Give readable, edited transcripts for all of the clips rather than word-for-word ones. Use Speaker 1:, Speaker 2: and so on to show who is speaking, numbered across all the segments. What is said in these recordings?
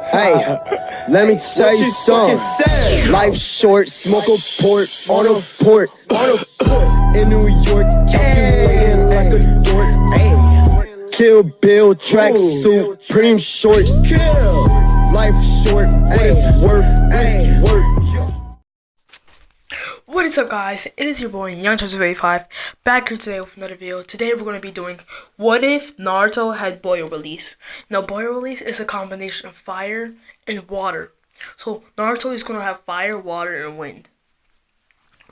Speaker 1: Hey, let me tell you something. Life short, smoke a port on a port. In New York, calculating like a dork. Kill Bill, track suit, Supreme shorts. Life short, what it's worth, it's worth.
Speaker 2: What is up, guys? It is your boy Young85 back here today with another video. Today we're going to be doing what if Naruto had boil release. Now boil release is a combination of fire and water. So Naruto is going to have fire, water, and wind.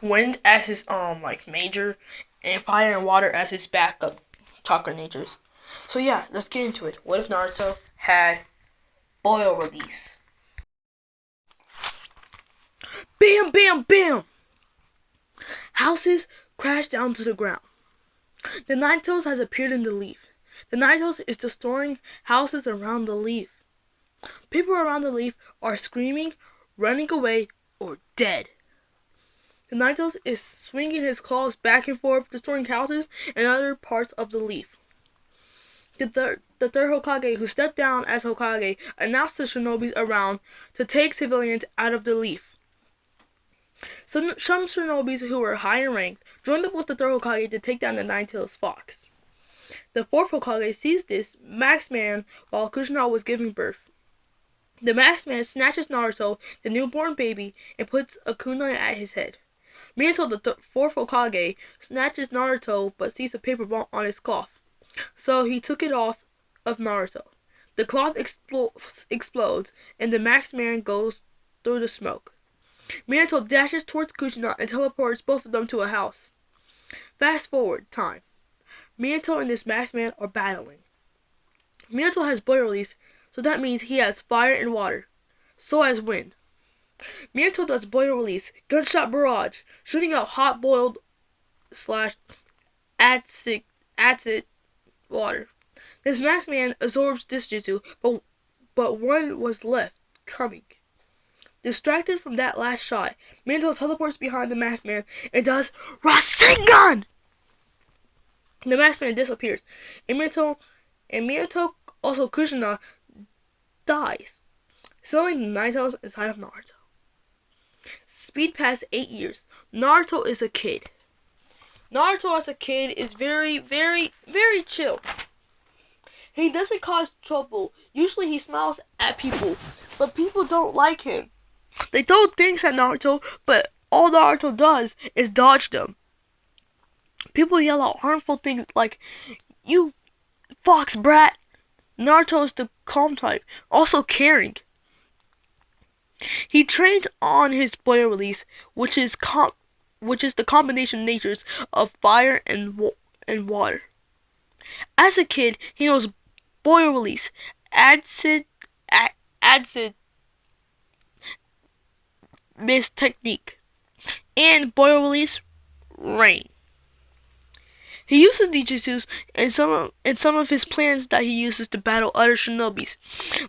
Speaker 2: Wind as his major, and fire and water as his backup chakra natures. So yeah, let's get into it. What if Naruto had boil release? Bam, bam, bam! Houses crash down to the ground. The Ninetales has appeared in the leaf. The Ninetales is destroying houses around the leaf. People around the leaf are screaming, running away, or dead. The Ninetales is swinging his claws back and forth, destroying houses and other parts of the leaf. The third Hokage, who stepped down as Hokage, announced to shinobis around to take civilians out of the leaf. Some shinobis who were higher ranked joined up with the third Hokage to take down the Ninetales fox. The fourth Hokage sees this masked man while Kushina was giving birth. The masked man snatches Naruto, the newborn baby, and puts a kunai at his head. Meanwhile, the fourth Hokage snatches Naruto but sees a paper ball on his cloth, so he took it off of Naruto. The cloth explodes, and the masked man goes through the smoke. Minato dashes towards Kushina and teleports both of them to a house. Fast forward time. Minato and this masked man are battling. Minato has boil release, so that means he has fire and water. So has wind. Minato does boil release, gunshot barrage, shooting out hot boiled / acid water. This masked man absorbs this jutsu, but one was left coming. Distracted from that last shot, Minato teleports behind the masked man and does Rasengan! The masked man disappears, and Minato, also Kushina, dies, sealing the Ninetales inside of Naruto. Speed past 8 years. Naruto is a kid. Naruto as a kid is very, very, very chill. He doesn't cause trouble. Usually he smiles at people, but people don't like him. They throw things at Naruto, but all Naruto does is dodge them. People yell out harmful things like, "You fox brat." Naruto is the calm type, also caring. He trains on his boil release, which is the combination natures of fire and water. As a kid, he knows boil release, acid mist technique, and boil release, rain. He uses these jutsus in some of his plans that he uses to battle other shinobis.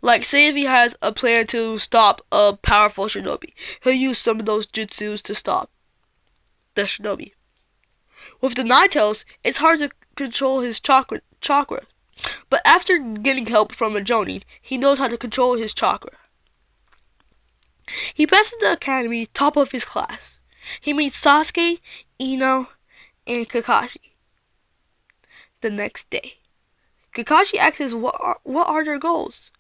Speaker 2: Like, say if he has a plan to stop a powerful shinobi, he'll use some of those jutsus to stop the shinobi. With the Ninetales, it's hard to control his chakra, but after getting help from a Jonin, he knows how to control his chakra. He passes the academy top of his class. He meets Sasuke, Ino, and Kakashi. The next day, Kakashi asks what are their goals.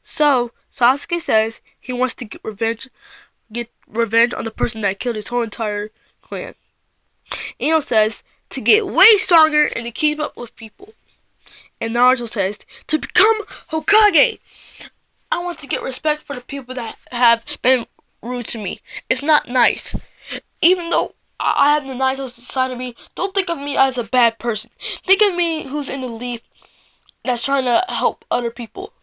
Speaker 2: So Sasuke says he wants to get revenge on the person that killed his whole entire clan. Ino says to get way stronger and to keep up with people. And Naruto says to become Hokage. I want to get respect for the people that have been rude to me. It's not nice. Even though I have the Ninetales inside of me, don't think of me as a bad person. Think of me who's in the leaf that's trying to help other people.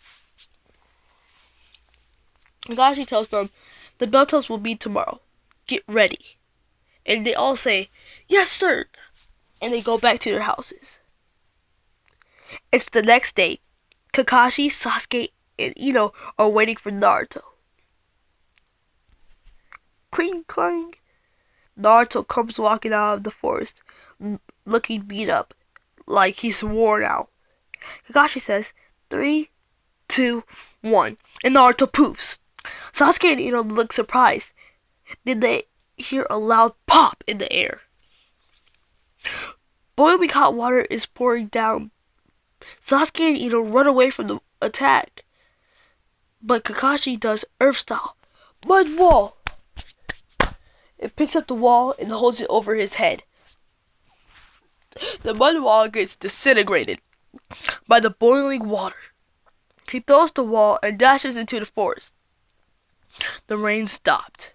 Speaker 2: Kakashi tells them the bell toss will be tomorrow. Get ready. And they all say, "Yes, sir." And they go back to their houses. It's the next day. Kakashi, Sasuke, and Ino are waiting for Naruto. Cling, clang. Naruto comes walking out of the forest, looking beat up, like he's worn out. Kakashi says, 3, 2, 1. And Naruto poofs. Sasuke and Ino look surprised. Then they hear a loud pop in the air. Boiling hot water is pouring down. Sasuke and Ino run away from the attack. But Kakashi does Earth style. Mud wall! It picks up the wall and holds it over his head. The mud wall gets disintegrated by the boiling water. He throws the wall and dashes into the forest. The rain stopped.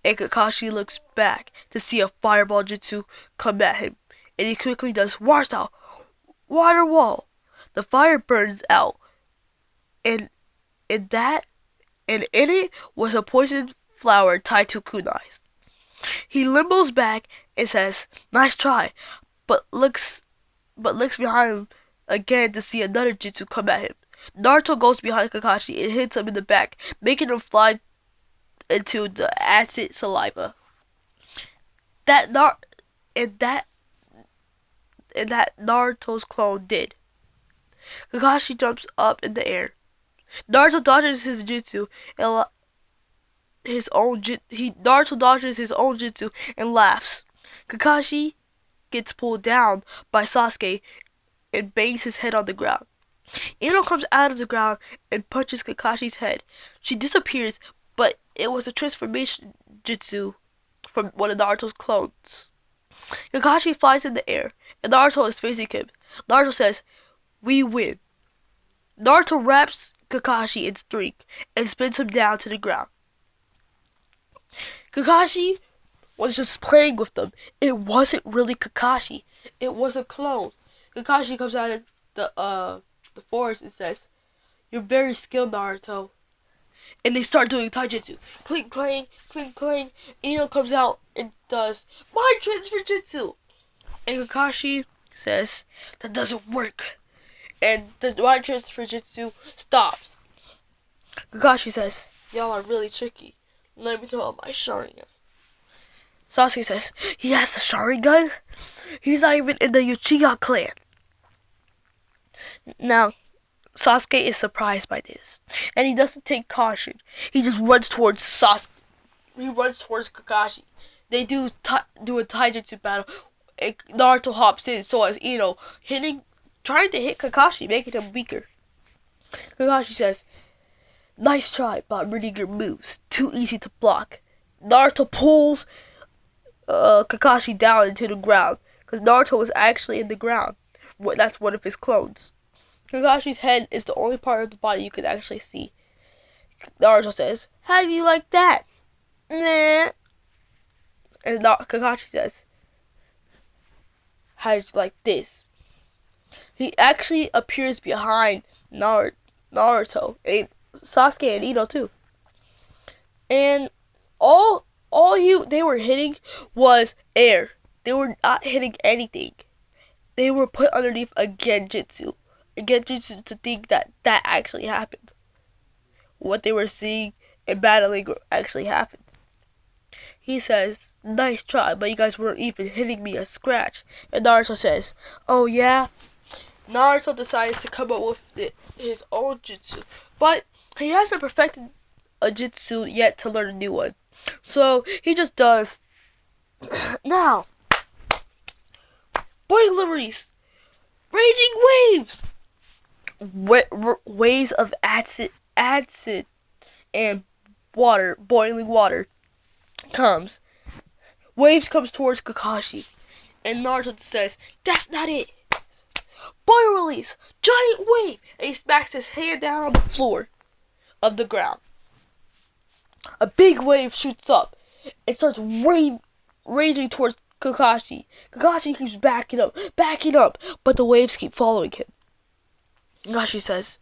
Speaker 2: And Kakashi looks back to see a fireball jutsu come at him. And he quickly does water style. Water wall. The fire burns out. And in it was a poisoned flower tied to kunais. He limbos back and says, "Nice try," but looks behind him again to see another jutsu come at him. Naruto goes behind Kakashi and hits him in the back, making him fly into the acid saliva. That Naruto's clone did. Kakashi jumps up in the air. Naruto dodges his jutsu and Naruto dodges his own jutsu and laughs. Kakashi gets pulled down by Sasuke and bangs his head on the ground. Ino comes out of the ground and punches Kakashi's head. She disappears, but it was a transformation jutsu from one of Naruto's clones. Kakashi flies in the air, and Naruto is facing him. Naruto says, "We win." Naruto wraps Kakashi in string and spins him down to the ground. Kakashi was just playing with them. It wasn't really Kakashi. It was a clone. Kakashi comes out of the forest and says, "You're very skilled, Naruto." And they start doing taijutsu. Clink, clang, clink, clang. Ino comes out and does mind transfer jutsu. And Kakashi says, "That doesn't work." And the mind transfer jutsu stops. Kakashi says, "Y'all are really tricky. Let me throw out my Sharingan." Sasuke says, "He has the Sharingan? He's not even in the Uchiha clan." Now, Sasuke is surprised by this, and he doesn't take caution. He just runs towards Kakashi. They do a taijutsu battle, and Naruto hops in, so as Ino, trying to hit Kakashi, making him weaker. Kakashi says, "Nice try, but I'm reading your moves. Too easy to block." Naruto pulls Kakashi down into the ground, because Naruto was actually in the ground. That's one of his clones. Kakashi's head is the only part of the body you can actually see. Naruto says, "How do you like that?" Nah. And Kakashi says, "How do you like this?" He actually appears behind Naruto and Sasuke and Ino too. And all they were hitting was air. They were not hitting anything. They were put underneath a genjutsu. A genjutsu to think that actually happened. What they were seeing and battling actually happened. He says, "Nice try, but you guys weren't even hitting me a scratch." And Naruto says, "Oh yeah?" Naruto decides to come up with his own jutsu, but he hasn't perfected a jutsu yet to learn a new one. So he just does. Now, boiling release, raging waves, waves of acid and water, boiling water comes. Waves comes towards Kakashi, and Naruto says, "That's not it." Boil release, giant wave, and he smacks his hand down on the floor of the ground. A big wave shoots up and starts raging towards Kakashi. Kakashi keeps backing up, but the waves keep following him. Kakashi says,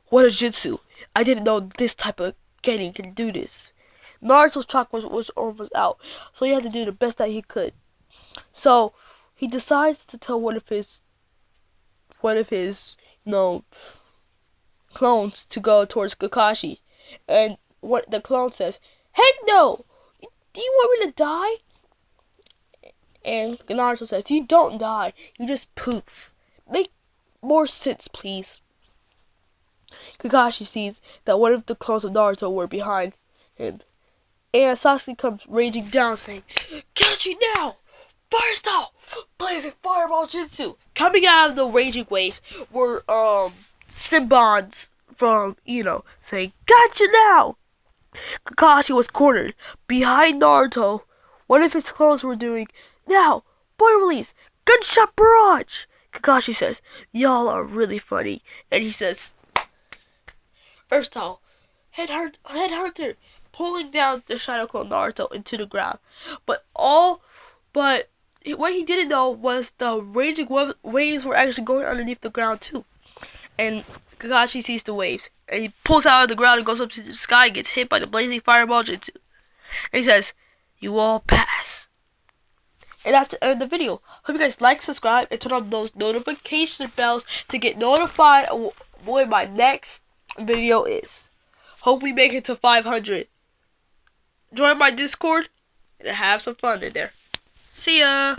Speaker 2: "What a jutsu. I didn't know this type of genin can do this." Naruto's chakra was almost out, so he had to do the best that he could. So he decides to tell one of his clones to go towards Kakashi. And what the clone says, "Heck no! Do you want me to die?" And Naruto says, "You don't die, you just poof. Make more sense, please." Kakashi sees that one of the clones of Naruto were behind him. And Sasuke comes raging down saying, "Catch you now! Burst out! Blazing fireball jutsu!" Coming out of the raging waves were Simbons from saying, "Got you now!" Kakashi was cornered behind Naruto. One of his clones were doing, "Now, boy release, gunshot barrage!" Kakashi says, "Y'all are really funny." And he says, Earthstyle, headhunter, pulling down the shadow clone Naruto into the ground. But what he didn't know was the raging waves were actually going underneath the ground too. And Kakashi sees the waves, and he pulls out of the ground and goes up to the sky and gets hit by the blazing fireball jutsu. And he says, "You all pass." And that's the end of the video. Hope you guys like, subscribe, and turn on those notification bells to get notified of when my next video is. Hope we make it to 500. Join my Discord and have some fun in there. See ya!